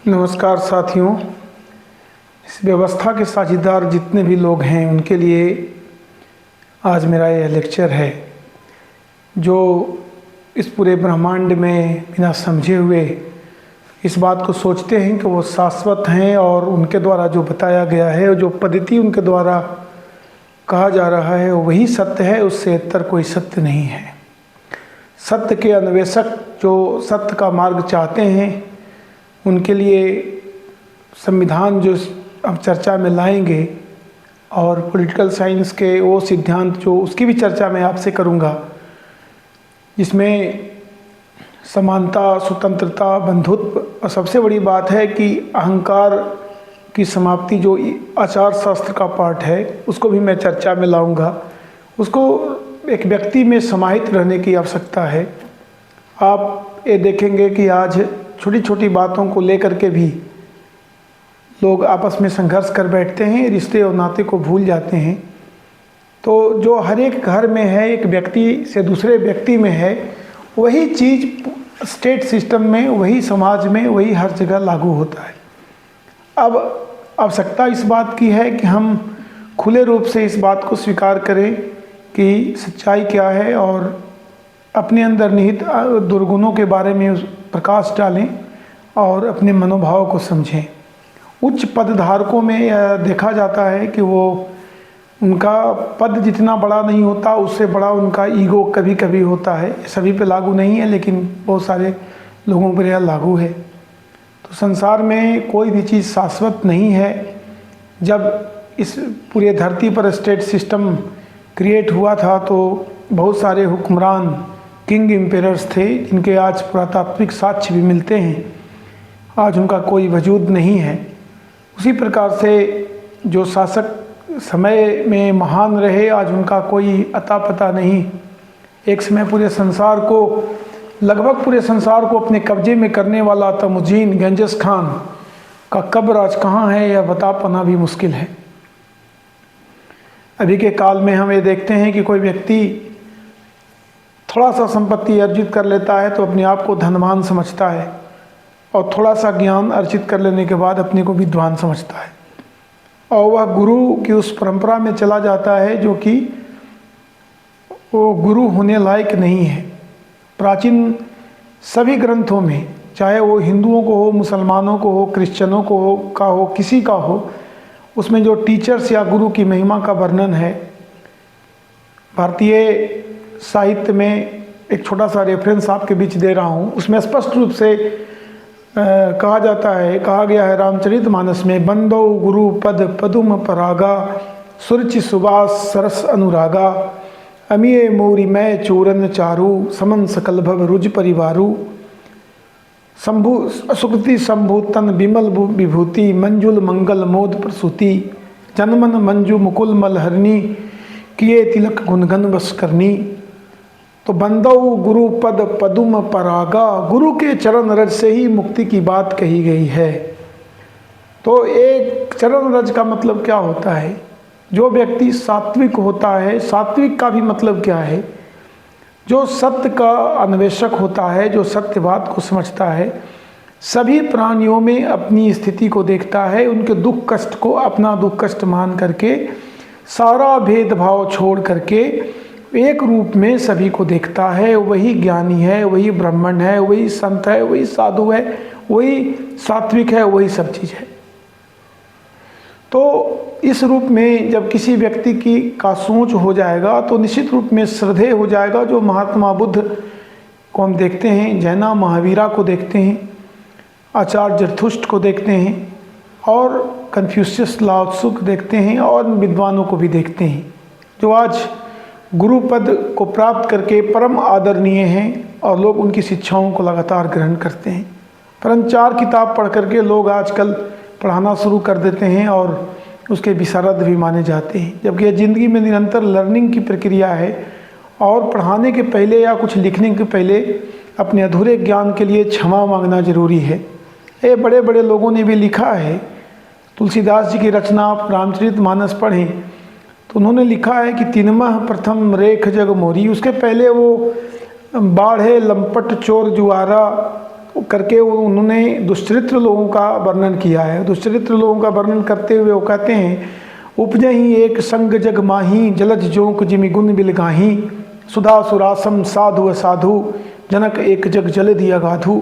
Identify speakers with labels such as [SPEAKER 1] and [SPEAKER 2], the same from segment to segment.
[SPEAKER 1] नमस्कार साथियों। इस व्यवस्था के साझेदार जितने भी लोग हैं उनके लिए आज मेरा यह लेक्चर है, जो इस पूरे ब्रह्मांड में बिना समझे हुए इस बात को सोचते हैं कि वो शाश्वत हैं और उनके द्वारा जो बताया गया है और जो पद्धति उनके द्वारा कहा जा रहा है वही सत्य है, उससे इतर कोई सत्य नहीं है। सत्य के अन्वेषक जो सत्य का मार्ग चाहते हैं उनके लिए संविधान जो हम चर्चा में लाएंगे और पॉलिटिकल साइंस के वो सिद्धांत जो उसकी भी चर्चा मैं आपसे करूंगा, जिसमें समानता, स्वतंत्रता, बंधुत्व और सबसे बड़ी बात है कि अहंकार की समाप्ति जो आचार शास्त्र का पार्ट है उसको भी मैं चर्चा में लाऊंगा। उसको एक व्यक्ति में समाहित रहने की आवश्यकता है। आप ये देखेंगे कि आज छोटी छोटी बातों को लेकर के भी लोग आपस में संघर्ष कर बैठते हैं, रिश्ते और नाते को भूल जाते हैं। तो जो हर एक घर में है, एक व्यक्ति से दूसरे व्यक्ति में है, वही चीज़ स्टेट सिस्टम में, वही समाज में, वही हर जगह लागू होता है। अब आवश्यकता इस बात की है कि हम खुले रूप से इस बात को स्वीकार करें कि सच्चाई क्या है और अपने अंदर निहित दुर्गुणों के बारे में प्रकाश डालें और अपने मनोभाव को समझें। उच्च पदधारकों में यह देखा जाता है कि वो उनका पद जितना बड़ा नहीं होता उससे बड़ा उनका ईगो कभी कभी होता है। सभी पे लागू नहीं है लेकिन बहुत सारे लोगों पर यह लागू है। तो संसार में कोई भी चीज़ शाश्वत नहीं है। जब इस पूरे धरती पर स्टेट सिस्टम क्रिएट हुआ था तो बहुत सारे हुक्मरान, किंग एम्पेरर्स थे, जिनके आज पुरातात्विक साक्ष्य भी मिलते हैं। आज उनका कोई वजूद नहीं है। उसी प्रकार से जो शासक समय में महान रहे, आज उनका कोई अता पता नहीं। एक समय पूरे संसार को, लगभग पूरे संसार को अपने कब्जे में करने वाला तमुजीन गंजस खान का कब्र आज कहाँ है यह बता पाना भी मुश्किल है। अभी के काल में हम ये देखते हैं कि कोई व्यक्ति थोड़ा सा संपत्ति अर्जित कर लेता है तो अपने आप को धनवान समझता है और थोड़ा सा ज्ञान अर्जित कर लेने के बाद अपने को विद्वान समझता है और वह गुरु की उस परंपरा में चला जाता है जो कि वो गुरु होने लायक नहीं है। प्राचीन सभी ग्रंथों में, चाहे वो हिंदुओं को हो, मुसलमानों को हो, क्रिश्चियनों को हो, किसी का हो, उसमें जो टीचर्स या गुरु की महिमा का वर्णन है। भारतीय साहित्य में एक छोटा सा रेफरेंस आपके बीच दे रहा हूँ, उसमें स्पष्ट रूप से कहा गया है रामचरितमानस में, बंदो गुरु पद पदुम परागा, सुरचि सुबास सरस अनुरागा, अमिये मोरी मैं चूरन चारू, समन सकल भव रुज परिवारू, शंभु सुकृति शंभु तन विमल विभूति, मंजुल मंगल मोद प्रसूति, जनमन मंजू मुकुल मलहरणी, किए तिलक गुनगन बस करनी। तो बंदौ गुरु पद पदुम परागा, गुरु के चरण रज से ही मुक्ति की बात कही गई है। तो एक चरण रज का मतलब क्या होता है? जो व्यक्ति सात्विक होता है, सात्विक का भी मतलब क्या है? जो सत्य का अन्वेषक होता है, जो सत्यवाद को समझता है, सभी प्राणियों में अपनी स्थिति को देखता है, उनके दुख कष्ट को अपना दुख कष्ट मान करके, सारा भेदभाव छोड़ करके एक रूप में सभी को देखता है। वही ज्ञानी है, वही ब्राह्मण है, वही संत है, वही साधु है, वही सात्विक है, वही सब चीज़ है। तो इस रूप में जब किसी व्यक्ति की का सोच हो जाएगा तो निश्चित रूप में श्रद्धेय हो जाएगा। जो महात्मा बुद्ध को हम देखते हैं, जैना महावीरा को देखते हैं, आचार्य जरथुष्ट को देखते हैं और कन्फ्यूशियस लाओ त्सु को देखते हैं और विद्वानों को भी देखते हैं, जो आज गुरु पद को प्राप्त करके परम आदरणीय हैं और लोग उनकी शिक्षाओं को लगातार ग्रहण करते हैं। परंतु 4 किताब पढ़ करके लोग आजकल पढ़ाना शुरू कर देते हैं और उसके विशारद भी माने जाते हैं, जबकि यह ज़िंदगी में निरंतर लर्निंग की प्रक्रिया है। और पढ़ाने के पहले या कुछ लिखने के पहले अपने अधूरे ज्ञान के लिए क्षमा मांगना जरूरी है। ये बड़े बड़े लोगों ने भी लिखा है। तुलसीदास जी की रचना आप रामचरितमानस पढ़ें तो उन्होंने लिखा है कि तिनमह प्रथम रेख जग मोरी। उसके पहले वो बाढ़े लंपट चोर जुआरा करके उन्होंने दुष्चरित्र लोगों का वर्णन किया है। दुष्चरित्र लोगों का वर्णन करते हुए वो कहते हैं, उपजही एक संग जग माही, जलज जोंक जिमि गुण बिलगाही, सुधा सुरासम साधु असाधु, जनक एक जग जल दिया गाधु,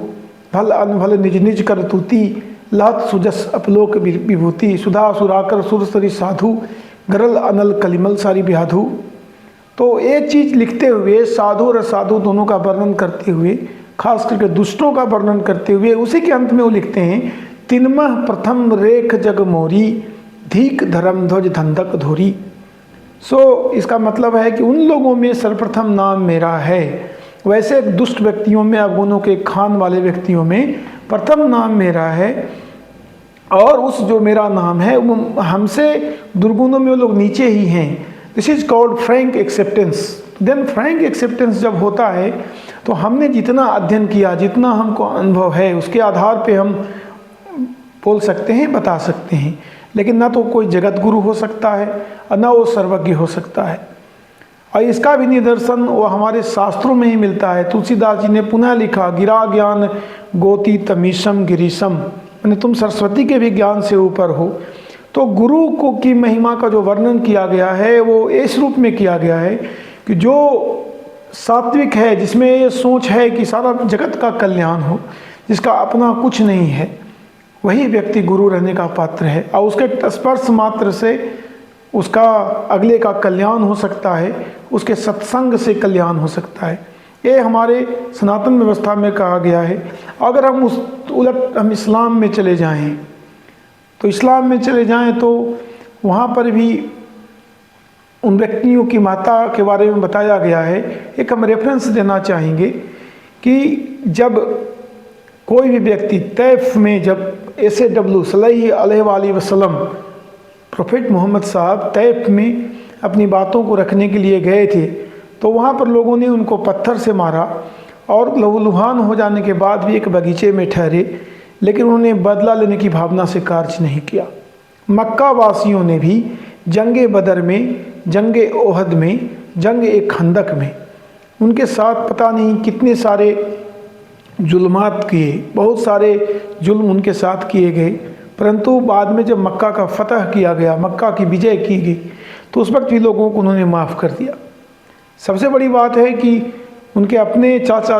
[SPEAKER 1] भल अनभल निज निज कर तूती, लहत सुजस अपलोक विभूति, सुधा सुराकर सुरसरी साधु, गरल अनल कलिमल सारी ब्याधु। तो ये चीज़ लिखते हुए साधु और असाधु दोनों का वर्णन करते हुए, खास करके दुष्टों का वर्णन करते हुए, उसी के अंत में वो लिखते हैं, तिनमह प्रथम रेख जग मोरी, धीक धर्म ध्वज धंधक धोरी। इसका मतलब है कि उन लोगों में सर्वप्रथम नाम मेरा है। वैसे दुष्ट व्यक्तियों में, अवगुणों के खान वाले व्यक्तियों में प्रथम नाम मेरा है, और उस जो मेरा नाम है वो हमसे दुर्गुणों में वो लोग नीचे ही हैं। This is called frank acceptance. Then frank acceptance जब होता है तो हमने जितना अध्ययन किया, जितना हमको अनुभव है, उसके आधार पे हम बोल सकते हैं, बता सकते हैं। लेकिन ना तो कोई जगत गुरु हो सकता है और ना वो सर्वज्ञ हो सकता है। और इसका भी निदर्शन वो हमारे शास्त्रों में ही मिलता है। तुलसीदास जी ने पुनः लिखा, गिरा ज्ञान गोती तमीशम गिरीशम, यानी तुम सरस्वती के भी ज्ञान से ऊपर हो। तो गुरु को की महिमा का जो वर्णन किया गया है वो इस रूप में किया गया है कि जो सात्विक है, जिसमें ये सोच है कि सारा जगत का कल्याण हो, जिसका अपना कुछ नहीं है, वही व्यक्ति गुरु रहने का पात्र है। और उसके स्पर्श मात्र से उसका अगले का कल्याण हो सकता है, उसके सत्संग से कल्याण हो सकता है। ये हमारे सनातन व्यवस्था में कहा गया है। अगर हम उस उलट हम इस्लाम में चले जाएं, तो इस्लाम में चले जाएं तो वहाँ पर भी उन व्यक्तियों की माता के बारे में बताया गया है। एक हम रेफरेंस देना चाहेंगे कि जब कोई भी व्यक्ति तैफ में, जब SAW सल्लल्लाहु अलैहि वसल्लम प्रोफेट मोहम्मद साहब तैफ में अपनी बातों को रखने के लिए गए थे, तो वहाँ पर लोगों ने उनको पत्थर से मारा और लहूलुहान हो जाने के बाद भी एक बगीचे में ठहरे, लेकिन उन्होंने बदला लेने की भावना से कार्य नहीं किया। मक्का वासियों ने भी जंगे बदर में, जंगे ओहद में, जंग खंदक में उनके साथ पता नहीं कितने सारे जुल्मात किए, बहुत सारे जुल्म उनके साथ किए गए। परंतु बाद में जब मक्का का फतह किया गया, मक्का की विजय की गई, तो उस वक्त भी लोगों को उन्होंने माफ़ कर दिया। सबसे बड़ी बात है कि उनके अपने चाचा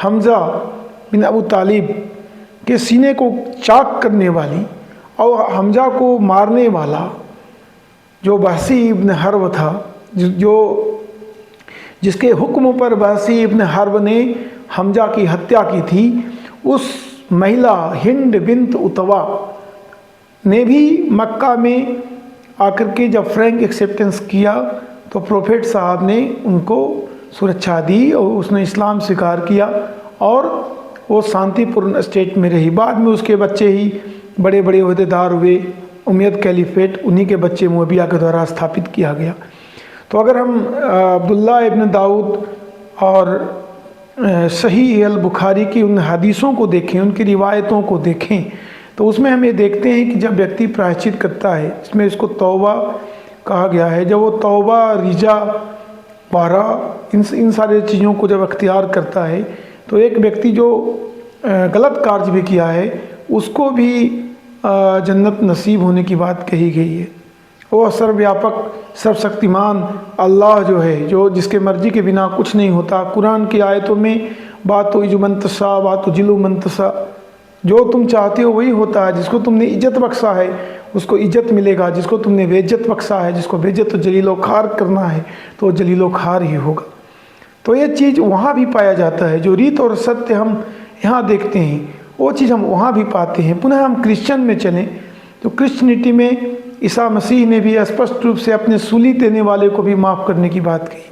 [SPEAKER 1] हमज़ा बिन अबू तालिब के सीने को चाक करने वाली और हमज़ा को मारने वाला जो बहसी इब्न हर्ब था, जिसके हुक्म पर बहसी इब्न हर्ब ने हमज़ा की हत्या की थी, उस महिला हिंद बिन्त उतवा ने भी मक्का में आकर के जब फ्रैंक एक्सेप्टेंस किया तो प्रोफेट साहब ने उनको सुरक्षा दी और उसने इस्लाम स्वीकार किया और वो शांतिपूर्ण स्टेट में रही। बाद में उसके बच्चे ही बड़े बड़े ओहदेदार हुए। उमैयद कैलिफेट उन्हीं के बच्चे मुअविया के द्वारा स्थापित किया गया। तो अगर हम अब्दुल्ला इब्न दाऊद और सही अल बुखारी की उन हदीसों को देखें, उनकी रिवायतों को देखें, तो उसमें हम ये देखते हैं कि जब व्यक्ति प्रायश्चित करता है, इसमें इसको तौबा कहा गया है, जब वो तौबा, रिजा, वारा, इन सारे चीज़ों को जब अख्तियार करता है, तो एक व्यक्ति जो गलत कार्य भी किया है उसको भी जन्नत नसीब होने की बात कही गई है। वो सर्वव्यापक सर्वशक्तिमान अल्लाह जो है, जो जिसके मर्जी के बिना कुछ नहीं होता। कुरान की आयतों में बात तो इजु मंतसा, बात तो जिलु मंतसा, जो तुम चाहते हो वही होता है। जिसको तुमने इज्जत बख्शा है उसको इज्जत मिलेगा, जिसको तुमने बेइज्जत बख्शा है, जिसको बेइज्जत तो जलीलो खार करना है तो जलीलो खार ही होगा। तो ये चीज़ वहाँ भी पाया जाता है। जो रीत और सत्य हम यहाँ देखते हैं वो चीज़ हम वहाँ भी पाते हैं। पुनः हम क्रिश्चियन में चलें तो क्रिश्चियनिटी में ईसा मसीह ने भी स्पष्ट रूप से अपने सूली देने वाले को भी माफ़ करने की बात कही।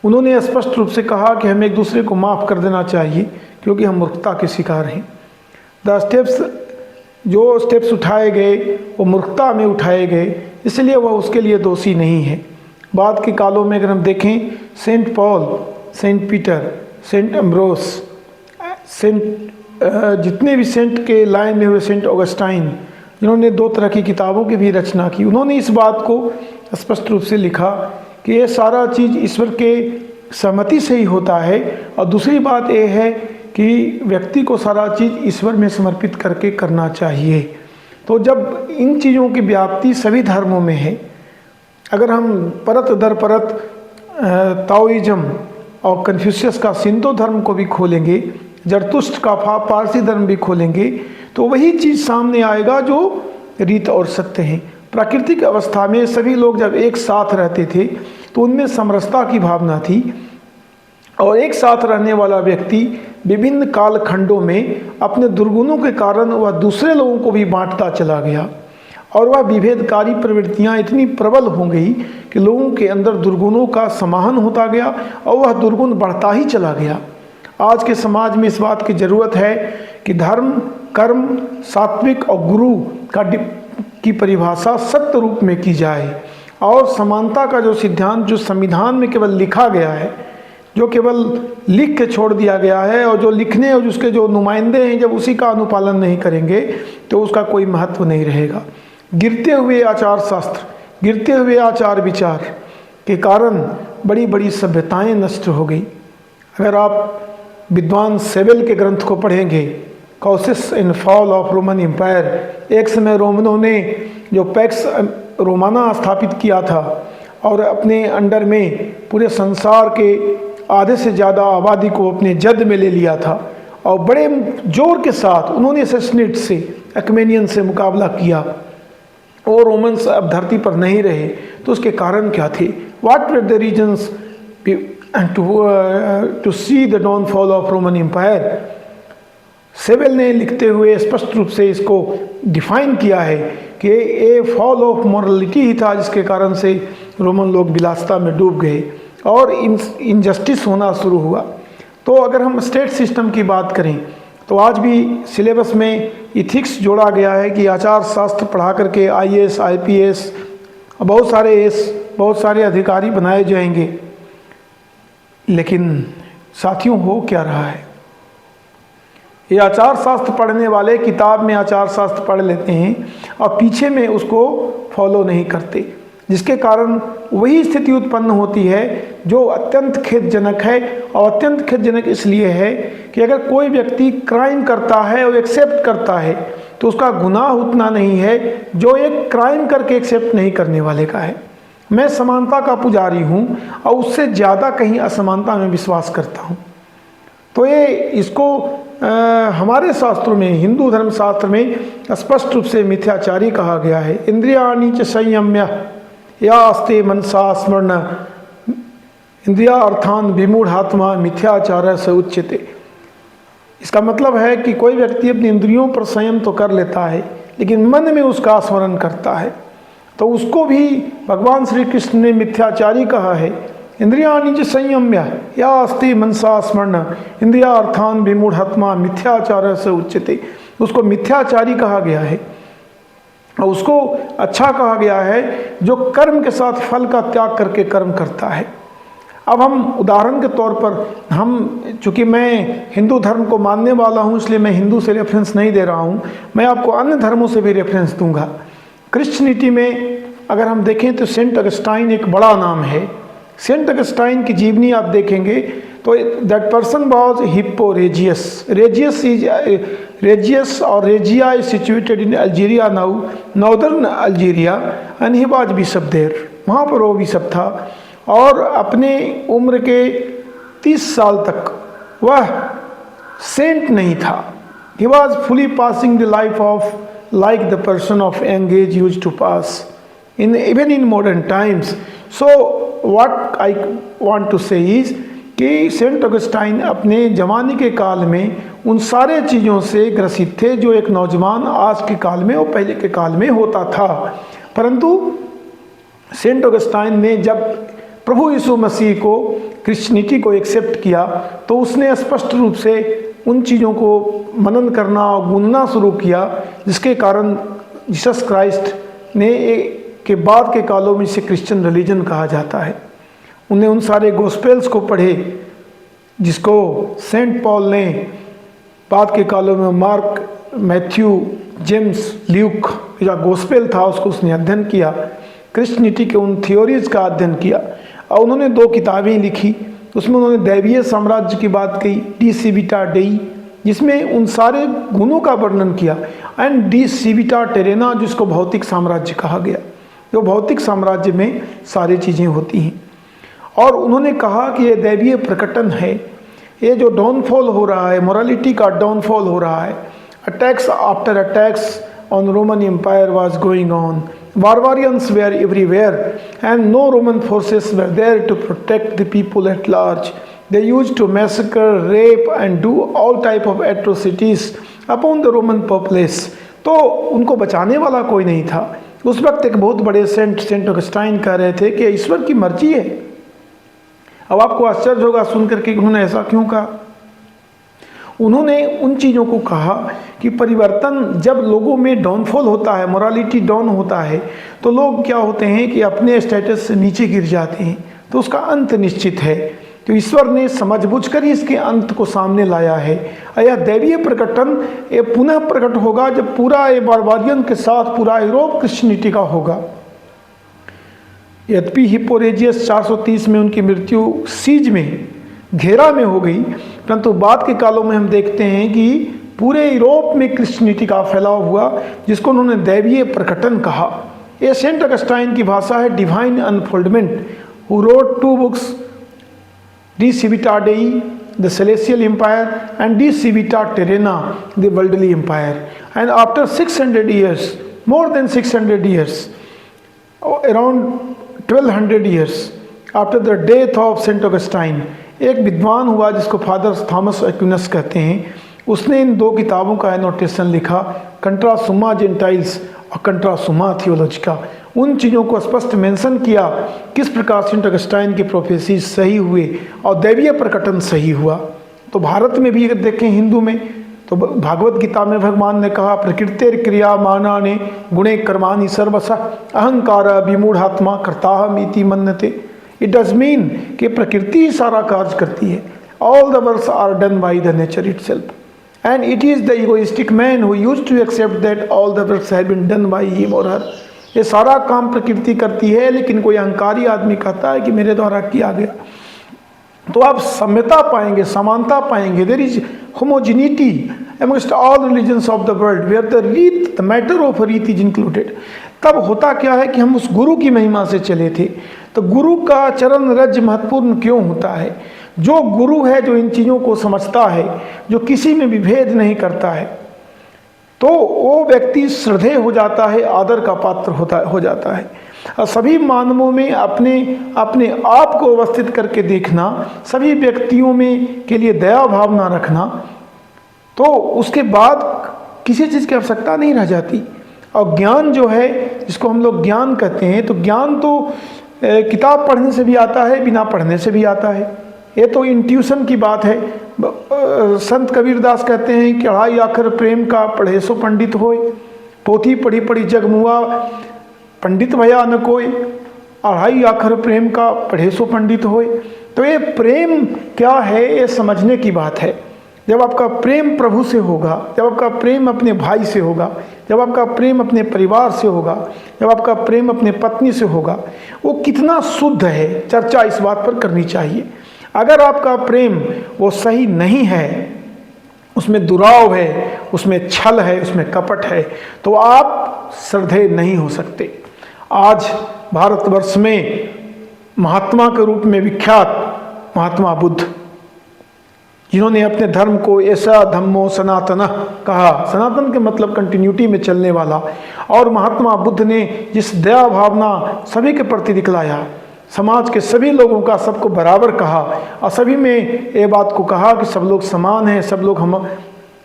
[SPEAKER 1] उन्होंने स्पष्ट रूप से कहा कि हमें एक दूसरे को माफ़ कर देना चाहिए क्योंकि हम मूर्खता के शिकार हैं। जो स्टेप्स उठाए गए वो मूर्खता में उठाए गए, इसलिए वह उसके लिए दोषी नहीं है। बाद के कालों में अगर हम देखें, Saint Paul, Saint Peter, Saint Ambrose, जितने भी सेंट के लाइन में हुए, सेंट ऑगस्टाइन, जिन्होंने 2 तरह की किताबों की भी रचना की, उन्होंने इस बात को स्पष्ट रूप से लिखा कि ये सारा चीज़ ईश्वर के सहमति से ही होता है। और दूसरी बात ये है कि व्यक्ति को सारा चीज़ ईश्वर में समर्पित करके करना चाहिए। तो जब इन चीज़ों की व्याप्ति सभी धर्मों में है, अगर हम परत दर परत ताओइज्म और कन्फ्यूशियस का सिंतो धर्म को भी खोलेंगे, जरतुष्ट का पारसी धर्म भी खोलेंगे, तो वही चीज़ सामने आएगा जो रीत और सत्य है। प्राकृतिक अवस्था में सभी लोग जब एक साथ रहते थे तो उनमें समरसता की भावना थी, और एक साथ रहने वाला व्यक्ति विभिन्न कालखंडों में अपने दुर्गुणों के कारण वह दूसरे लोगों को भी बांटता चला गया, और वह विभेदकारी प्रवृत्तियां इतनी प्रबल हो गई कि लोगों के अंदर दुर्गुणों का समाहन होता गया और वह दुर्गुण बढ़ता ही चला गया। आज के समाज में इस बात की ज़रूरत है कि धर्म, कर्म, सात्विक और गुरु की परिभाषा सत्य रूप में की जाए, और समानता का जो सिद्धांत जो संविधान में केवल लिखा गया है, जो केवल लिख के छोड़ दिया गया है, और जो लिखने और उसके जो नुमाइंदे हैं जब उसी का अनुपालन नहीं करेंगे तो उसका कोई महत्व नहीं रहेगा। गिरते हुए आचार शास्त्र, गिरते हुए आचार विचार के कारण बड़ी बड़ी सभ्यताएं नष्ट हो गई। अगर आप विद्वान सेबेल के ग्रंथ को पढ़ेंगे, causes in fall of Roman empire, एक समय रोमनों ने जो पैक्स रोमाना स्थापित किया था और अपने अंडर में पूरे संसार के आधे से ज़्यादा आबादी को अपने जद में ले लिया था, और बड़े जोर के साथ उन्होंने एसेसिनेट से, एक्मेनियन से मुकाबला किया, और रोमन्स अब धरती पर नहीं रहे। तो उसके कारण क्या थे? What were the reasons to see the downfall of Roman empire? सेबेल ने लिखते हुए स्पष्ट रूप से इसको डिफाइन किया है कि ये फॉल ऑफ मॉरलिटी ही था, जिसके कारण से रोमन लोग विलासिता में डूब गए और इनजस्टिस होना शुरू हुआ। तो अगर हम स्टेट सिस्टम की बात करें तो आज भी सिलेबस में इथिक्स जोड़ा गया है कि आचार शास्त्र पढ़ा करके IAS, IPS, बहुत सारे अधिकारी बनाए जाएंगे। लेकिन साथियों, हो क्या रहा है? ये आचार शास्त्र पढ़ने वाले किताब में आचार शास्त्र पढ़ लेते हैं और पीछे में उसको फॉलो नहीं करते, जिसके कारण वही स्थिति उत्पन्न होती है जो अत्यंत खेदजनक है। और अत्यंत खेदजनक इसलिए है कि अगर कोई व्यक्ति क्राइम करता है और एक्सेप्ट करता है तो उसका गुनाह उतना नहीं है जो एक क्राइम करके एक्सेप्ट नहीं करने वाले का है। मैं समानता का पुजारी हूँ और उससे ज़्यादा कहीं असमानता में विश्वास करता हूँ। तो ये इसको हमारे शास्त्रों में, हिंदू धर्म शास्त्र में स्पष्ट रूप से मिथ्याचारी कहा गया है। इंद्रियाणि च संयम्य या अस्ते मनसा स्मरण इंद्रिया अर्थान विमूढ़ात्मा मिथ्याचार से उच्यते। इसका मतलब है कि कोई व्यक्ति अपनी इंद्रियों पर संयम तो कर लेता है, लेकिन मन में उसका स्मरण करता है, तो उसको भी भगवान श्री कृष्ण ने मिथ्याचारी कहा है। इंद्रियाणि च संयम्य या अस्ति मनसा स्मरण इंद्रिया अर्थान विमूढ़ात्मा मिथ्याचार से उच्यते। उसको मिथ्याचारी कहा गया है और उसको अच्छा कहा गया है जो कर्म के साथ फल का त्याग करके कर्म करता है। अब हम उदाहरण के तौर पर, चूँकि मैं हिंदू धर्म को मानने वाला हूँ इसलिए मैं हिंदू से रेफरेंस नहीं दे रहा हूँ, मैं आपको अन्य धर्मों से भी रेफरेंस दूंगा। क्रिश्चियनिटी में अगर हम देखें तो सेंट अगस्टाइन एक बड़ा नाम है। सेंट अगस्टाइन की जीवनी आप देखेंगे तो that person was Hippo Regius. Regius और Regia is situated in Algeria now, northern Algeria, and he was bishop there. वहाँ पर वो बिशप था और अपने उम्र के 30 साल तक वह सेंट नहीं था। He was fully passing the life of like the person of young age used to pass in even in modern times. So what I want to say is कि सेंट ऑगस्टाइन अपने जवानी के काल में उन सारे चीज़ों से ग्रसित थे जो एक नौजवान आज के काल में और पहले के काल में होता था। परंतु सेंट ऑगस्टाइन ने जब प्रभु यीशु मसीह को, क्रिश्चियनिटी को एक्सेप्ट किया तो उसने स्पष्ट रूप से उन चीज़ों को मनन करना और गूंजना शुरू किया, जिसके कारण जीसस क्राइस्ट ने के बाद के कालों में इसे क्रिश्चियन रिलीजन कहा जाता है। उन्हें उन सारे गॉस्पेल्स को पढ़े जिसको सेंट पॉल ने बाद के कालों में मार्क, मैथ्यू, जेम्स, ल्यूक जो गॉस्पेल था उसको उसने अध्ययन किया। क्रिश्चियनिटी के उन थियोरीज का अध्ययन किया और उन्होंने 2 किताबें लिखी। उसमें उन्होंने दैवीय साम्राज्य की बात कही, डी सिविटा डेई, जिसमें उन सारे गुणों का वर्णन किया, एंड डी सिविटा टेरेना, जिसको भौतिक साम्राज्य कहा गया। जो भौतिक साम्राज्य में सारी चीज़ें होती हैं। और उन्होंने कहा कि ये दैवीय प्रकटन है, ये जो डाउनफॉल हो रहा है, मोरालिटी का डाउनफॉल हो रहा है, attacks after attacks on Roman empire was going on, barbarians were everywhere and no Roman forces were there to protect the people at large. They used to massacre, rape and do all type of atrocities upon the Roman populace. तो उनको बचाने वाला कोई नहीं था। उस वक्त एक बहुत बड़े सेंट ऑगस्टाइन कह रहे थे कि ईश्वर की मर्जी है। अब आपको आश्चर्य होगा सुनकर के उन्होंने ऐसा क्यों कहा। उन्होंने उन चीज़ों को कहा कि परिवर्तन जब लोगों में डाउनफॉल होता है, मोरालिटी डाउन होता है, तो लोग क्या होते हैं कि अपने स्टेटस से नीचे गिर जाते हैं, तो उसका अंत निश्चित है। तो ईश्वर ने समझबूझकर ही इसके अंत को सामने लाया है। यह दैवीय प्रकटन ये पुनः प्रकट होगा जब पूरा ये बारबारियन के साथ पूरा यूरोप क्रिश्चियनिटी का होगा। यद्यपि हिप्पोरेजियस 430 में उनकी मृत्यु सीज में, घेरा में हो गई, परंतु बाद के कालों में हम देखते हैं कि पूरे यूरोप में क्रिश्चियनिटी का फैलाव हुआ, जिसको उन्होंने दैवीय प्रकटन कहा। ये सेंट ऑगस्टाइन की भाषा है, divine unfoldment, who wrote 2 books, De Civitate Dei, the celestial empire, and De Civitate Terrena, the worldly empire. And after 600 years, more than 600 years, around 1200 years after the death of Saint Augustine, एक विद्वान हुआ जिसको father Thomas एक्विनस कहते हैं। उसने इन 2 किताबों का annotation लिखा, कंट्रा सुमा जेंटाइल्स और कंट्रा सुमा थियोलॉजिका। उन चीज़ों को स्पष्ट मेंशन किया किस प्रकार सेंट ऑगस्टाइन की प्रोफेसी सही हुए और दैवीय प्रकटन सही हुआ। तो भारत में भी अगर देखें, हिंदू में, तो भागवत गीता में भगवान ने कहा, प्रकृतिर क्रिया माना ने गुणे कर्माणि सर्वशः अहंकार विमूढ़ात्मा कर्ताहम इति मन्यते। इट डज मीन कि प्रकृति ही सारा कार्य करती है। All the works are done by the nature itself, and it is the egoistic man who used to accept that all the works have been done by him और her. ये सारा काम प्रकृति करती है, लेकिन कोई अहंकारी आदमी कहता है कि मेरे द्वारा किया गया। तो आप सम्यता पाएंगे, समानता पाएंगे। There is homogeneity amongst all religions of the world where the matter of रीत is included। तब होता क्या है कि हम उस गुरु की महिमा से चले थे। तो गुरु का चरण रज महत्वपूर्ण क्यों होता है? जो गुरु है, जो इन चीज़ों को समझता है, जो किसी में विभेद नहीं करता है, तो वो व्यक्ति श्रद्धेय हो जाता है, आदर का पात्र हो जाता है। और सभी मानवों में अपने आप को अवस्थित करके देखना, सभी व्यक्तियों में के लिए दया भावना रखना, तो उसके बाद किसी चीज़ की आवश्यकता नहीं रह जाती। और ज्ञान जो है, जिसको हम लोग ज्ञान कहते हैं, तो ज्ञान तो किताब पढ़ने से भी आता है, बिना पढ़ने से भी आता है। ये तो इंट्यूशन की बात है। संत कबीरदास कहते हैं कि अढ़ाई आखर प्रेम का पढ़े सो पंडित होए, पोथी पढ़ी पढ़ी जग मुआ पंडित भया न कोई, अढ़ाई आखर प्रेम का पढ़े सो पंडित होए। तो ये प्रेम क्या है, ये समझने की बात है। जब आपका प्रेम प्रभु से होगा, जब आपका प्रेम अपने भाई से होगा, जब आपका प्रेम अपने परिवार से होगा, जब आपका प्रेम अपने पत्नी से होगा, वो कितना शुद्ध है, चर्चा इस बात पर करनी चाहिए। अगर आपका प्रेम वो सही नहीं है, उसमें दुराव है, उसमें छल है, उसमें कपट है, तो आप श्रद्धेय नहीं हो सकते। आज भारतवर्ष में महात्मा के रूप में विख्यात महात्मा बुद्ध, जिन्होंने अपने धर्म को ऐसा धम्मो सनातन कहा, सनातन के मतलब कंटिन्यूटी में चलने वाला, और महात्मा बुद्ध ने जिस दया भावना सभी के प्रति दिखलाया, समाज के सभी लोगों का सबको बराबर कहा, और सभी में ये बात को कहा कि सब लोग समान हैं, सब लोग हम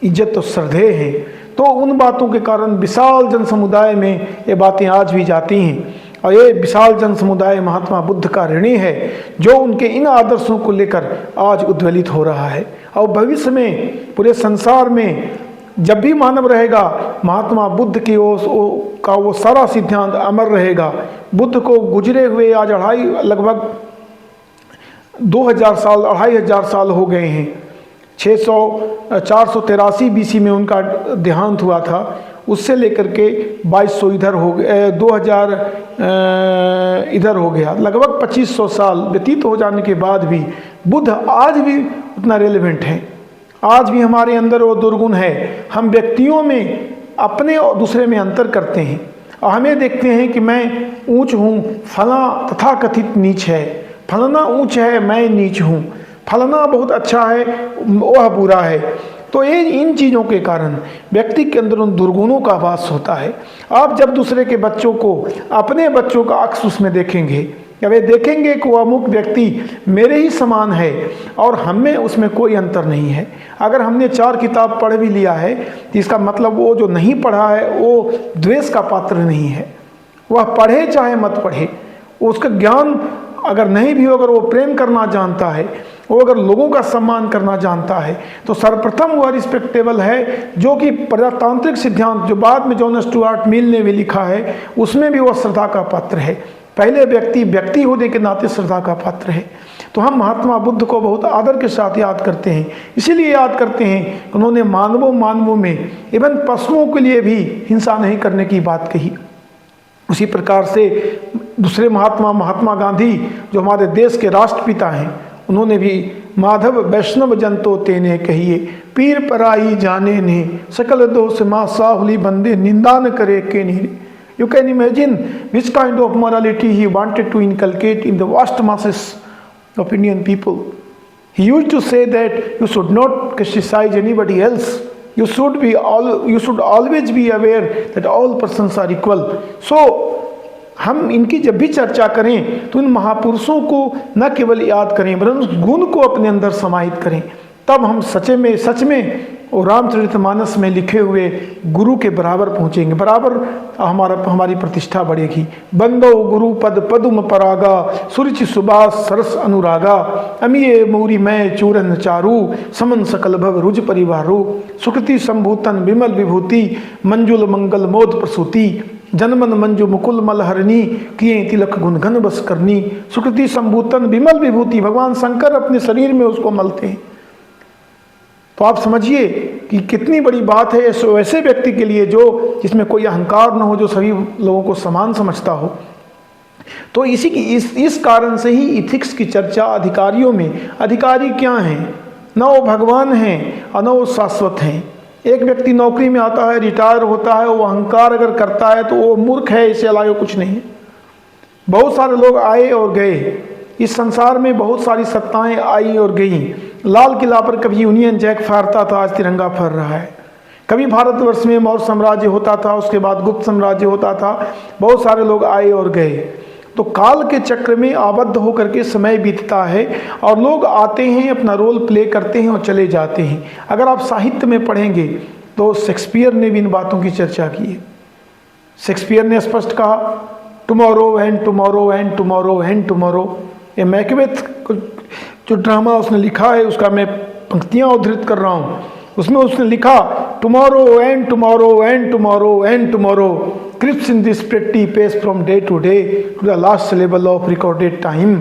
[SPEAKER 1] इज्जत और श्रद्धेय हैं, तो उन बातों के कारण विशाल जन समुदाय में ये बातें आज भी जाती हैं। और ये विशाल जन समुदाय महात्मा बुद्ध का ऋणी है, जो उनके इन आदर्शों को लेकर आज उद्वेलित हो रहा है। और भविष्य में पूरे संसार में जब भी मानव रहेगा, महात्मा बुद्ध की वो सारा सिद्धांत अमर रहेगा। बुद्ध को गुजरे हुए आज लगभग 2000 साल, 2500 साल हो गए हैं। 483 BC में उनका देहांत हुआ था। उससे लेकर के 2200 इधर हो गए, 2000 इधर हो गया। लगभग 2500 साल व्यतीत हो जाने के बाद भी बुद्ध आज भी उतना रेलेवेंट है। आज भी हमारे अंदर वो दुर्गुण है। हम व्यक्तियों में अपने और दूसरे में अंतर करते हैं और हमें देखते हैं कि मैं ऊंच हूँ, फला तथाकथित नीच है, फलाना ऊंच है, मैं नीच हूँ, फलाना बहुत अच्छा है, वह बुरा है। तो ये इन चीज़ों के कारण व्यक्ति के अंदर उन दुर्गुणों का वास होता है। आप जब दूसरे के बच्चों को, अपने बच्चों का अक्स उसमें देखेंगे, या वे देखेंगे कि वह अमुक व्यक्ति मेरे ही समान है और हमें उसमें कोई अंतर नहीं है। अगर हमने 4 किताब पढ़ भी लिया है तो इसका मतलब वो जो नहीं पढ़ा है वो द्वेष का पात्र नहीं है। वह पढ़े चाहे मत पढ़े, उसका ज्ञान अगर नहीं भी हो, अगर वो प्रेम करना जानता है, वो अगर लोगों का सम्मान करना जानता है, तो सर्वप्रथम वह रिस्पेक्टेबल है। जो कि प्रजातांत्रिक सिद्धांत जो बाद में जॉन स्टुअर्ट मिल ने भी लिखा है, उसमें भी वह श्रद्धा का पात्र है। पहले व्यक्ति होने के नाते श्रद्धा का पात्र है। तो हम महात्मा बुद्ध को बहुत आदर के साथ याद करते हैं। इसीलिए याद करते हैं कि उन्होंने मानवों में इवन पशुओं के लिए भी हिंसा नहीं करने की बात कही। उसी प्रकार से दूसरे महात्मा गांधी जो हमारे देश के राष्ट्रपिता हैं, उन्होंने भी माधव वैष्णव जंतो तेने कहिए, पीर पराई जाने ने, सकल दोष माँ साहुली बंदे, निंदा न करे के नहीं। You can imagine which kind of morality he wanted to inculcate in the vast masses of Indian people. He used to say that you should not criticize anybody else. You should always be aware that all persons are equal. So हम इनकी जब भी चर्चा करें तो इन महापुरुषों को न केवल याद करें वरन उस गुण को अपने अंदर समाहित करें। तब हम सच में और रामचरितमानस में लिखे हुए गुरु के बराबर पहुँचेंगे, बराबर हमारी प्रतिष्ठा बढ़ेगी। बंदो गुरु पद पदुम परागा, सुरुचि सुबास सरस अनुरागा, अमीय मूरी मैं चूरन चारू, समन सकल भव रुज परिवारो, सुकृति संभूतन विमल विभूति, मंजुल मंगल मोद प्रसूति, जनमन मंजू मुकुल मलहरणी, किए तिलक गुण घन बस करनी। सुकृति संभूतन विमल विभूति, भगवान शंकर अपने शरीर में उसको मलते हैं। तो आप समझिए कि कितनी बड़ी बात है वैसे व्यक्ति के लिए जो जिसमें कोई अहंकार न हो, जो सभी लोगों को समान समझता हो। तो इस कारण से ही इथिक्स की चर्चा अधिकारियों में, अधिकारी क्या हैं? न वो भगवान हैं और न वो शाश्वत हैं। एक व्यक्ति नौकरी में आता है, रिटायर होता है, वो अहंकार अगर करता है तो वो मूर्ख है, इससे अलावा कुछ नहीं है। बहुत सारे लोग आए और गए, इस संसार में बहुत सारी सत्ताएं आई और गई। लाल किला पर कभी यूनियन जैक फहरता था, आज तिरंगा फहर रहा है। कभी भारतवर्ष में मौर्य साम्राज्य होता था, उसके बाद गुप्त साम्राज्य होता था। बहुत सारे लोग आए और गए। तो काल के चक्र में आबद्ध होकर के समय बीतता है और लोग आते हैं, अपना रोल प्ले करते हैं और चले जाते हैं। अगर आप साहित्य में पढ़ेंगे तो शेक्सपियर ने भी इन बातों की चर्चा की है। शेक्सपियर ने स्पष्ट कहा, tomorrow and tomorrow and tomorrow and tomorrow. ये मैकबेथ जो ड्रामा उसने लिखा है, उसका मैं पंक्तियाँ उद्धृत कर रहा हूँ। उसमें उसने लिखा, tomorrow and tomorrow and tomorrow and tomorrow creeps in this petty pace from day to day to the last syllable of recorded time.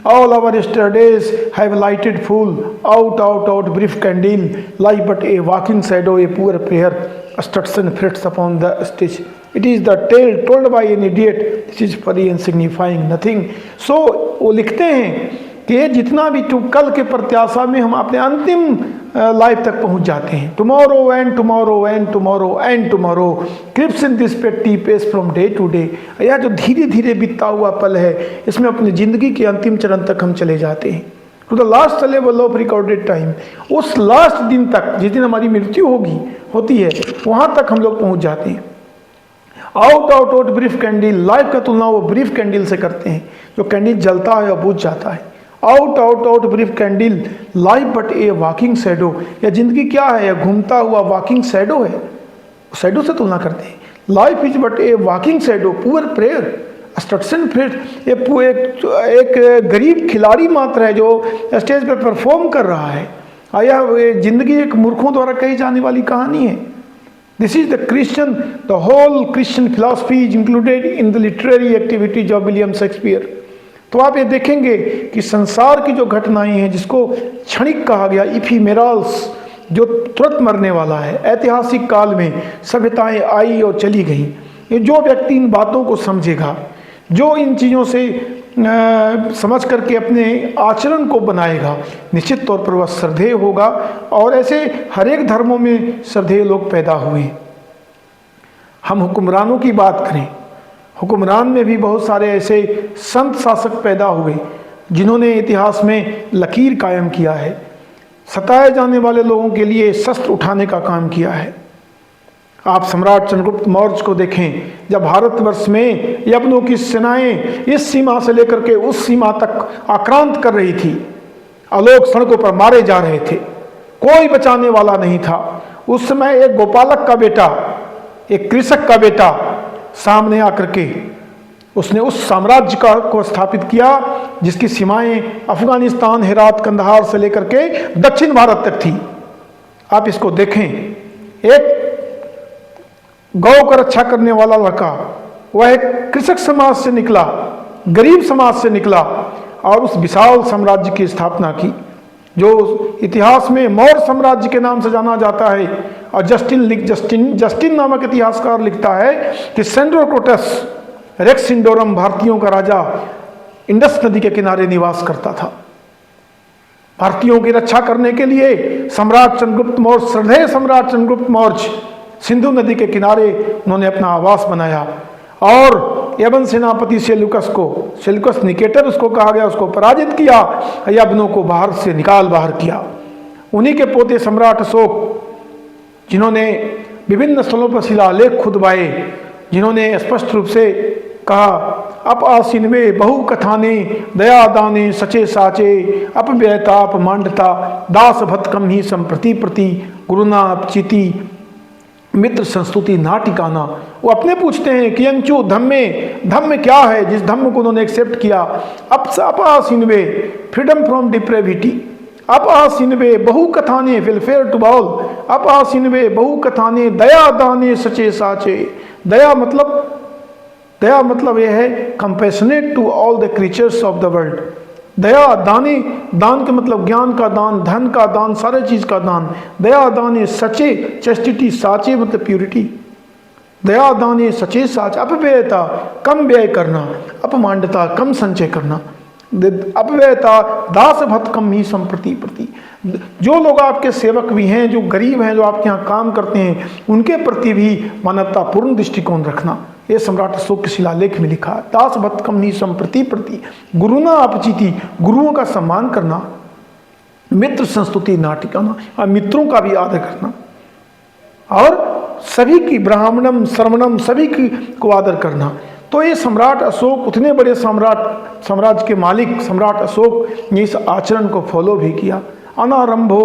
[SPEAKER 1] All our yesterdays have lighted full, out, brief candle, lie but a walking shadow, a poor prayer, obstruction frets upon the stage. It is the tale told by an idiot, this is furry and signifying nothing. So वो लिखते हैं कि जितना भी कल के प्रत्याशा में हम अपने अंतिम लाइफ तक पहुंच जाते हैं। Tomorrow and tomorrow and tomorrow and tomorrow creeps in this petty pace from day to day. यह जो धीरे धीरे बीतता हुआ पल है, इसमें अपनी ज़िंदगी के अंतिम चरण तक हम चले जाते हैं, to the last level of recorded time. उस लास्ट दिन तक, जिस दिन हमारी मृत्यु होती है, वहाँ तक हम लोग पहुँच जाते हैं। आउट ब्रीफ कैंडल, लाइफ का तुलना वो ब्रीफ कैंडल से करते हैं। जो कैंडल जलता है और बुझ जाता है। Out brief candle, life but a walking shadow. यह जिंदगी क्या है? यह घूमता हुआ वॉकिंग शैडो है। शैडो से तुलना करते हैं। Life is but a walking shadow, poor player, स्ट्रक्शन फिट। एक गरीब खिलाड़ी मात्र है जो स्टेज पर परफॉर्म कर रहा है। यह जिंदगी एक मूर्खों द्वारा कही जाने वाली कहानी है। This is the whole Christian philosophy is included in the literary activities of William Shakespeare. तो आप ये देखेंगे कि संसार की जो घटनाएं हैं, जिसको क्षणिक कहा गया, इफीमेरल्स, जो तुरंत मरने वाला है, ऐतिहासिक काल में सभ्यताएं आई और चली गईं, ये जो व्यक्ति इन बातों को समझेगा, जो इन चीज़ों से समझ करके अपने आचरण को बनाएगा, निश्चित तौर पर वह श्रद्धेय होगा। और ऐसे हर एक धर्मों में श्रद्धेय लोग पैदा हुए। हम हुक्मरानों की बात करें, हुक्मरान में भी बहुत सारे ऐसे संत शासक पैदा हुए जिन्होंने इतिहास में लकीर कायम किया है, सताए जाने वाले लोगों के लिए शस्त्र उठाने का काम किया है। आप सम्राट चंद्रगुप्त मौर्य को देखें, जब भारतवर्ष में यवनों की सेनाएं इस सीमा से लेकर के उस सीमा तक आक्रांत कर रही थी, लोग सड़कों पर मारे जा रहे थे, कोई बचाने वाला नहीं था। उस समय एक गोपालक का बेटा, एक कृषक का बेटा सामने आकर के उसने उस साम्राज्य को स्थापित किया जिसकी सीमाएं अफगानिस्तान, हेरात, कंदहार से लेकर के दक्षिण भारत तक थी। आप इसको देखें, एक गौ का रक्षा करने वाला लड़का, वह एक कृषक समाज से निकला, गरीब समाज से निकला और उस विशाल साम्राज्य की स्थापना की, जो इतिहास में मौर्य साम्राज्य के नाम से जाना जाता है। और जस्टिन नामक इतिहासकार लिखता है कि सेंड्रोकोटस रेक्स इंडोरम, भारतीयों का राजा, इंडस नदी के किनारे निवास करता था। भारतीयों की रक्षा करने के लिए सम्राट चंद्रगुप्त मौर्य, श्रद्धेय सम्राट चंद्रगुप्त मौर्य, सिंधु नदी के किनारे उन्होंने अपना आवास बनाया और यवन सेनापति सेल्यूकस निकेटर उसको कहा गया, उसको पराजित किया, यवनों को बाहर से बाहर किया। उन्हीं के पोते सम्राट अशोक, जिन्होंने विभिन्न स्थलों पर शिलालेख खुदवाए, जिन्होंने स्पष्ट रूप से कहा, अप आसीनवे बहु कथाने दया दाने सचे साचे, अप व्ययताप मांडता दास भतकम ही संप्रति प्रति गुरुना अपचिति मित्र संस्तुति नाटिकाना। वो अपने पूछते हैं कि अंचु धम्म क्या है, जिस धम्म को उन्होंने एक्सेप्ट किया। अप आसीनवे फ्रीडम फ्रॉम डिप्रेविटी, अप आसीनवे बहु कथाने वेलफेयर टू ऑल, अप आसीनवे बहु कथाने दया दाने सचे साचे। दया मतलब यह है compassionate to all the creatures of the world. दया दाने, दान के मतलब ज्ञान का दान, धन का दान, सारे चीज का दान। दया दाने सचे, चेस्टिटी, साचे मतलब प्यूरिटी। दया दाने सचे साच, अपव्ययता कम व्यय करना, अपमांडता कम संचय करना, अपव्ययता दास भत कम ही संप्रति प्रति। जो लोग आपके सेवक भी हैं, जो गरीब हैं, जो आपके यहाँ काम करते हैं, उनके प्रति भी मानवतापूर्ण दृष्टिकोण रखना। ये सम्राट अशोक के शिलालेख में लिखा। दास भत कम ही संप्रति प्रति गुरुना अपचिति, गुरुओं का सम्मान करना, मित्र संस्तुति नाटिकाना, और मित्रों का भी आदर करना, और सभी की ब्राह्मणम श्रवणम, सभी की को आदर करना। तो ये सम्राट अशोक, उतने बड़े साम्राज्य के मालिक सम्राट अशोक ने इस आचरण को फॉलो भी किया। अनारंभो,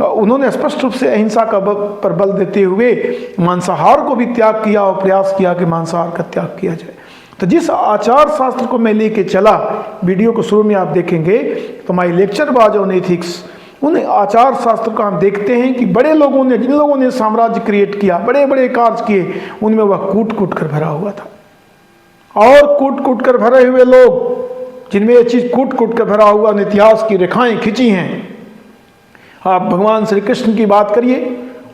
[SPEAKER 1] उन्होंने स्पष्ट रूप से अहिंसा का पर बल देते हुए मांसाहार को भी त्याग किया और प्रयास किया कि मांसाहार का त्याग किया जाए। तो जिस आचार शास्त्र को मैं लेके चला, वीडियो को शुरू में आप देखेंगे तो my lecture was on ethics, उन आचार शास्त्र को हम देखते हैं कि बड़े लोगों ने, जिन लोगों ने साम्राज्य क्रिएट किया, बड़े बड़े कार्य किए, उनमें वह कूट कूट कर भरा हुआ था। और कूट कूट कर भरे हुए लोग, जिनमें ये चीज कूट कूट कर भरा हुआ, इतिहास की रेखाएं खींची हैं। आप भगवान श्री कृष्ण की बात करिए,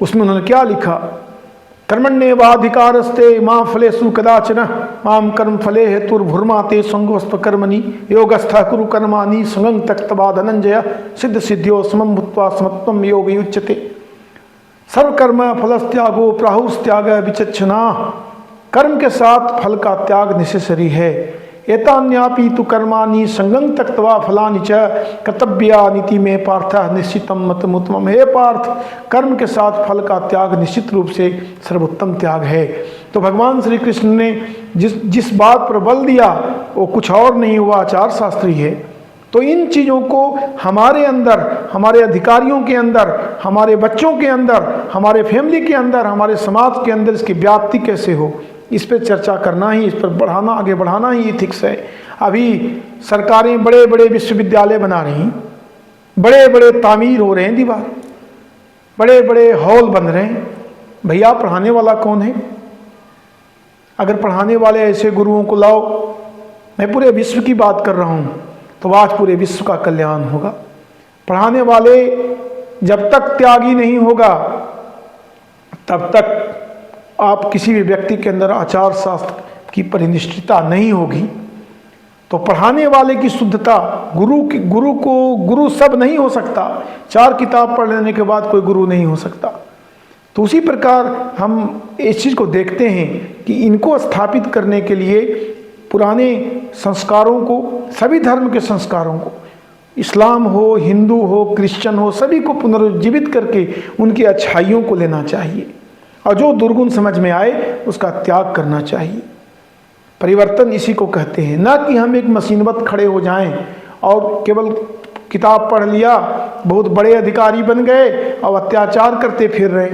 [SPEAKER 1] उसमें उन्होंने क्या लिखा, कर्मण्येवाधिकारस्ते मां फलेषु कदाचन मां कर्म फले हेतुर्भुर्माते संगोस्त्व कर्मणि योगस्थ कुरु कर्माणि संगं त्यक्त्वा धनंजय सिद्ध सिद्ध्यो समं भूत्वा समत्वं योग युच्यते। सर्वकर्म फलस्त्यागो प्राहुस्त्याग विचक्षणा, कर्म के साथ फल का त्याग नेसेसरी है। एतान्यापि तु कर्माणि संगं त्यक्त्वा फलानि च कर्तव्यानिति में पार्थ निश्चितम मतमुत्तमम्। हे पार्थ, कर्म के साथ फल का त्याग निश्चित रूप से सर्वोत्तम त्याग है। तो भगवान श्री कृष्ण ने जिस बात पर बल दिया वो कुछ और नहीं हुआ, आचार शास्त्री है। तो इन चीज़ों को हमारे अंदर, हमारे अधिकारियों के अंदर, हमारे बच्चों के अंदर, हमारे फैमिली के अंदर, हमारे समाज के अंदर इसकी व्याप्ति कैसे हो, इस पर चर्चा करना ही, इस पर बढ़ाना, आगे बढ़ाना ही एथिक्स है। अभी सरकारें बड़े बड़े विश्वविद्यालय बना रही हैं, बड़े बड़े तामीर हो रहे हैं दीवार, बड़े बड़े हॉल बन रहे हैं। भैया पढ़ाने वाला कौन है? अगर पढ़ाने वाले ऐसे गुरुओं को लाओ मैं पूरे विश्व की बात कर रहा हूँ, तो आज पूरे विश्व का कल्याण होगा। पढ़ाने वाले जब तक त्यागी नहीं होगा, तब तक आप किसी भी व्यक्ति के अंदर आचार शास्त्र की परिनिष्ठता नहीं होगी। तो पढ़ाने वाले की शुद्धता, गुरु सब नहीं हो सकता। 4 किताब पढ़ लेने के बाद कोई गुरु नहीं हो सकता। तो उसी प्रकार हम इस चीज़ को देखते हैं कि इनको स्थापित करने के लिए पुराने संस्कारों को, सभी धर्म के संस्कारों को, इस्लाम हो, हिंदू हो, क्रिश्चियन हो, सभी को पुनरुज्जीवित करके उनकी अच्छाइयों को लेना चाहिए और जो दुर्गुण समझ में आए उसका त्याग करना चाहिए। परिवर्तन इसी को कहते हैं, ना कि हम एक मशीनवत खड़े हो जाएं और केवल किताब पढ़ लिया, बहुत बड़े अधिकारी बन गए और अत्याचार करते फिर रहे।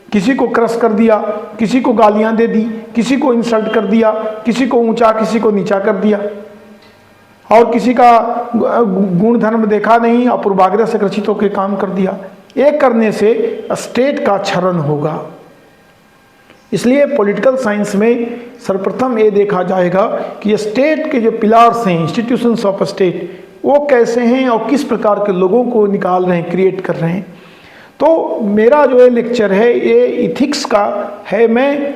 [SPEAKER 1] किसी को क्रश कर दिया, किसी को गालियां दे दी, किसी को इंसल्ट कर दिया, किसी को ऊंचा किसी को नीचा कर दिया, और किसी का गुण धर्म देखा नहीं और पूर्वाग्रह से ग्रसित होकर काम कर दिया। एक करने से स्टेट का क्षरण होगा। इसलिए पॉलिटिकल साइंस में सर्वप्रथम ये देखा जाएगा कि स्टेट के जो पिलार्स हैं, इंस्टीट्यूशंस ऑफ स्टेट, वो कैसे हैं और किस प्रकार के लोगों को निकाल रहे हैं, क्रिएट कर रहे हैं। तो मेरा जो ये लेक्चर है ये इथिक्स का है। मैं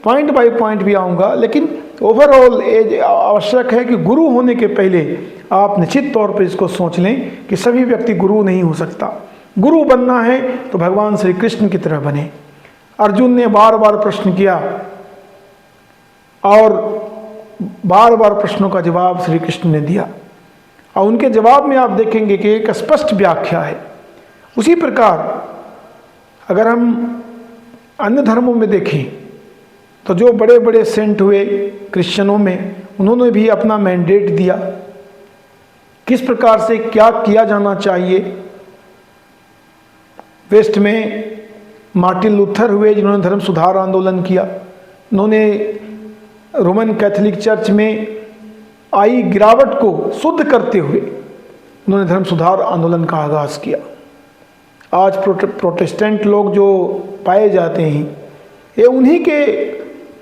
[SPEAKER 1] पॉइंट बाय पॉइंट भी आऊँगा, लेकिन ओवरऑल ये आवश्यक है कि गुरु होने के पहले आप निश्चित तौर पर इसको सोच लें कि सभी व्यक्ति गुरु नहीं हो सकता। गुरु बनना है तो भगवान श्री कृष्ण की तरह बने। अर्जुन ने बार बार प्रश्न किया और बार बार प्रश्नों का जवाब श्री कृष्ण ने दिया, और उनके जवाब में आप देखेंगे कि एक स्पष्ट व्याख्या है। उसी प्रकार अगर हम अन्य धर्मों में देखें तो जो बड़े बड़े सेंट हुए क्रिश्चियनों में, उन्होंने भी अपना मैंडेट दिया किस प्रकार से क्या किया जाना चाहिए। वेस्ट में मार्टिन लूथर हुए जिन्होंने धर्म सुधार आंदोलन किया। उन्होंने रोमन कैथोलिक चर्च में आई गिरावट को शुद्ध करते हुए उन्होंने धर्म सुधार आंदोलन का आगाज़ किया। आज प्रोटेस्टेंट लोग जो पाए जाते हैं ये उन्हीं के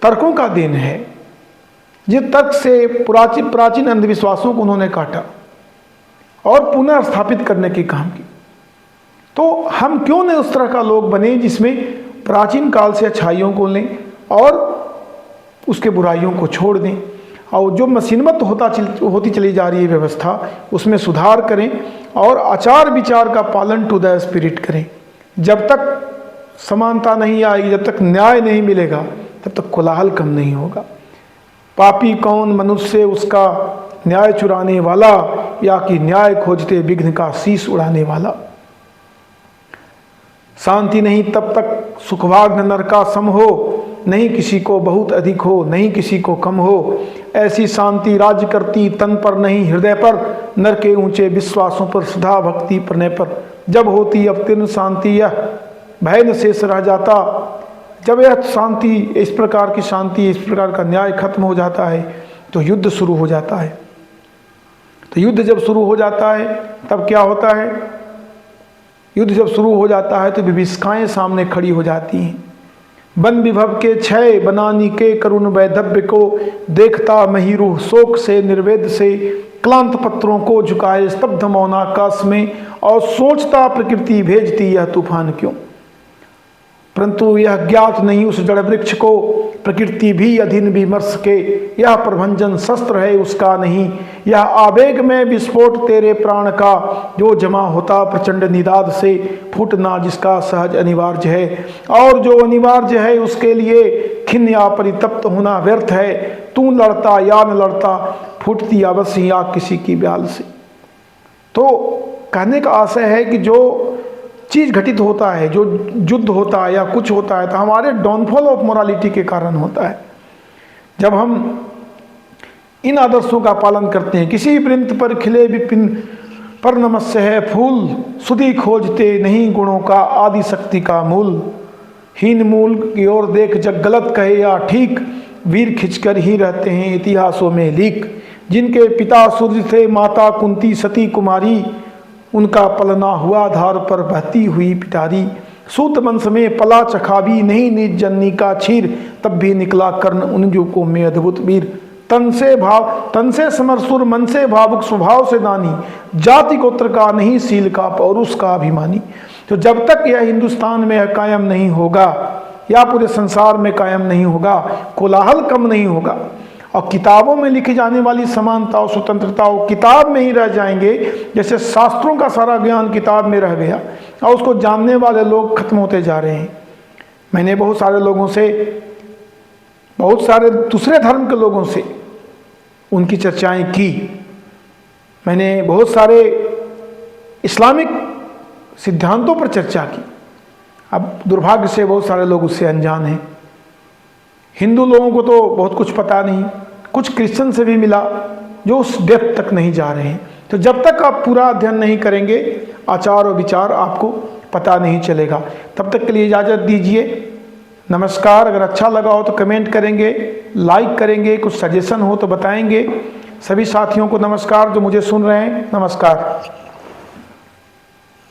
[SPEAKER 1] तर्कों का देन है, जिस तर्क से प्राचीन अंधविश्वासों को उन्होंने काटा और पुनः स्थापित करने की काम की। तो हम क्यों नहीं उस तरह का लोग बने जिसमें प्राचीन काल से अच्छाइयों को लें और उसके बुराइयों को छोड़ दें, और जो मशीनवत होती चली जा रही है व्यवस्था उसमें सुधार करें और आचार विचार का पालन टू द स्पिरिट करें। जब तक समानता नहीं आएगी, जब तक न्याय नहीं मिलेगा, तब तक कोलाहल कम नहीं होगा। पापी कौन मनुष्य, उसका न्याय चुराने वाला, या कि न्याय खोजते विघ्न का शीश उड़ाने वाला। शांति नहीं तब तक सुखभाग नर का सम हो, नहीं किसी को बहुत अधिक हो, नहीं किसी को कम हो। ऐसी शांति राज्य करती तन पर नहीं हृदय पर, नर के ऊंचे विश्वासों पर सदा भक्ति प्रणय पर। जब होती अवतीर्ण शांति यह भय न शेष रह जाता। जब यह शांति, इस प्रकार की शांति, इस प्रकार का न्याय खत्म हो जाता है तो युद्ध शुरू हो जाता है। तो युद्ध जब शुरू हो जाता है तब क्या होता है? युद्ध जब शुरू हो जाता है तो विभीषिकाएं सामने खड़ी हो जाती हैं। बन विभव के क्षय बनानी के करुण वैधव्य को, देखता महीरू शोक से निर्वेद से, क्लांत पत्रों को झुकाए स्तब्ध मौन आकाश में, और सोचता प्रकृति भेजती यह तूफान क्यों। परंतु यह ज्ञात नहीं उस जड़ वृक्ष को, प्रकृति भी अधीन विमर्श के, यह प्रभंजन शस्त्र है उसका नहीं। यह आवेग में विस्फोट तेरे प्राण का, जो जमा होता प्रचंड निदाद से, फूटना जिसका सहज अनिवार्य है। और जो अनिवार्य है उसके लिए खिन्न या परितप्त होना व्यर्थ है। तू लड़ता या न लड़ता, फूटती अवश्य आग किसी की ब्याल से। तो कहने का आशय है कि जो चीज़ घटित होता है, जो युद्ध होता है या कुछ होता है, तो हमारे डाउनफॉल ऑफ मोरालिटी के कारण होता है। जब हम इन आदर्शों का पालन करते हैं, किसी वृंत पर खिले विपिन पर नमस्य है फूल, सुधि खोजते नहीं गुणों का आदि शक्ति का मूल। हीन मूल की ओर देख जग गलत कहे या ठीक, वीर खिंचकर ही रहते हैं इतिहासों में लीक। जिनके पिता सूर्य थे माता कुंती सती कुमारी, उनका पलना हुआ धार पर बहती हुई पिटारी। सूत वंश में पला चखावी नहीं निज जननी का छीर, तब भी निकला कर्ण उन जो को में अद्भुत वीर। तन से समरसुर, मन से भावुक, स्वभाव से दानी, जाति गोत्र का नहीं, सील का पौरुष का अभिमानी। तो जब तक यह हिंदुस्तान में कायम नहीं होगा या पूरे संसार में कायम नहीं होगा, कोलाहल कम नहीं होगा और किताबों में लिखी जाने वाली समानता और स्वतंत्रता वो किताब में ही रह जाएंगे, जैसे शास्त्रों का सारा ज्ञान किताब में रह गया और उसको जानने वाले लोग खत्म होते जा रहे हैं। मैंने बहुत सारे लोगों से, बहुत सारे दूसरे धर्म के लोगों से उनकी चर्चाएं की। मैंने बहुत सारे इस्लामिक सिद्धांतों पर चर्चा की। अब दुर्भाग्य से बहुत सारे लोग उससे अनजान हैं। हिंदू लोगों को तो बहुत कुछ पता नहीं, कुछ क्रिश्चियन से भी मिला जो उस डेप्थ तक नहीं जा रहे हैं। तो जब तक आप पूरा अध्ययन नहीं करेंगे, आचार और विचार आपको पता नहीं चलेगा। तब तक के लिए इजाज़त दीजिए। नमस्कार। अगर अच्छा लगा हो तो कमेंट करेंगे, लाइक करेंगे, कुछ सजेशन हो तो बताएंगे। सभी साथियों को नमस्कार जो मुझे सुन रहे हैं, नमस्कार।